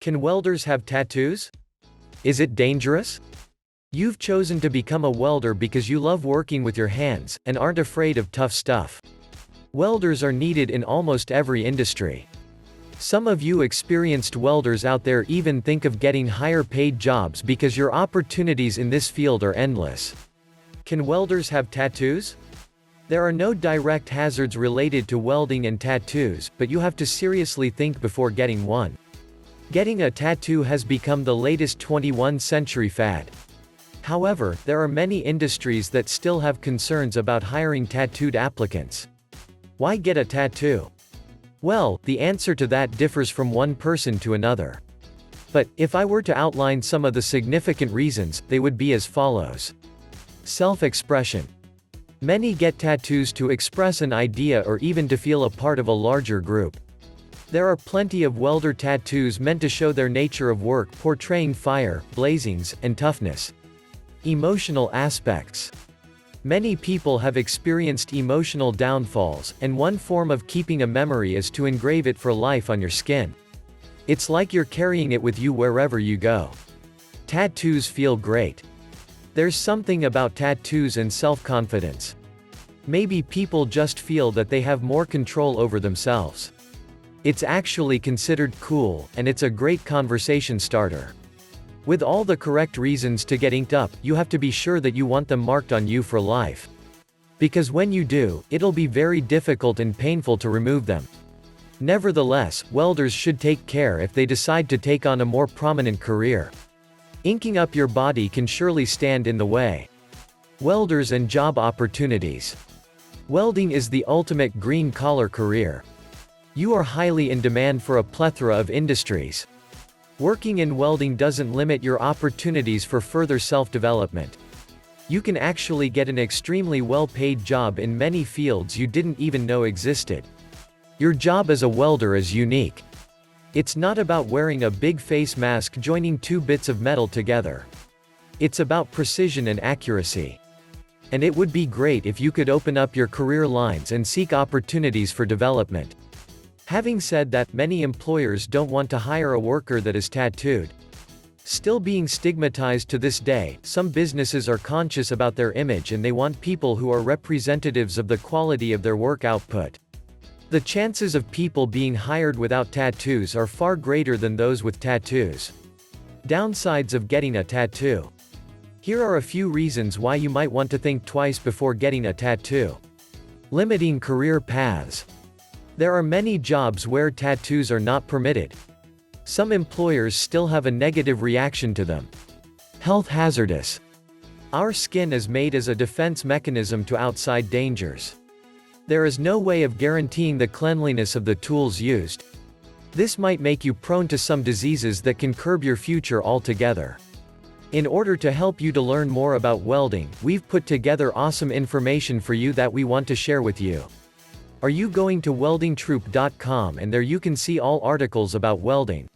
Can welders have tattoos? Is it dangerous? You've chosen to become a welder because you love working with your hands, and aren't afraid of tough stuff. Welders are needed in almost every industry. Some of you experienced welders out there even think of getting higher paid jobs because your opportunities in this field are endless. Can welders have tattoos? There are no direct hazards related to welding and tattoos, but you have to seriously think before getting one. Getting a tattoo has become the latest 21st century fad. However, there are many industries that still have concerns about hiring tattooed applicants. Why get a tattoo? Well, the answer to that differs from one person to another. But, if I were to outline some of the significant reasons, they would be as follows. Self-expression. Many get tattoos to express an idea or even to feel a part of a larger group. There are plenty of welder tattoos meant to show their nature of work, portraying fire, blazings, and toughness. Emotional aspects. Many people have experienced emotional downfalls, and one form of keeping a memory is to engrave it for life on your skin. It's like you're carrying it with you wherever you go. Tattoos feel great. There's something about tattoos and self-confidence. Maybe people just feel that they have more control over themselves. It's actually considered cool, and it's a great conversation starter. With all the correct reasons to get inked up, you have to be sure that you want them marked on you for life. Because when you do, it'll be very difficult and painful to remove them. Nevertheless, welders should take care if they decide to take on a more prominent career. Inking up your body can surely stand in the way. Welders and job opportunities. Welding is the ultimate green-collar career. You are highly in demand for a plethora of industries. Working in welding doesn't limit your opportunities for further self-development. You can actually get an extremely well-paid job in many fields you didn't even know existed. Your job as a welder is unique. It's not about wearing a big face mask joining two bits of metal together. It's about precision and accuracy. And it would be great if you could open up your career lines and seek opportunities for development. Having said that, many employers don't want to hire a worker that is tattooed. Still being stigmatized to this day, some businesses are conscious about their image and they want people who are representatives of the quality of their work output. The chances of people being hired without tattoos are far greater than those with tattoos. Downsides of getting a tattoo. Here are a few reasons why you might want to think twice before getting a tattoo. Limiting career paths. There are many jobs where tattoos are not permitted. Some employers still have a negative reaction to them. Health hazardous. Our skin is made as a defense mechanism to outside dangers. There is no way of guaranteeing the cleanliness of the tools used. This might make you prone to some diseases that can curb your future altogether. In order to help you to learn more about welding, we've put together awesome information for you that we want to share with you. Are you going to weldingtroop.com, and there you can see all articles about welding.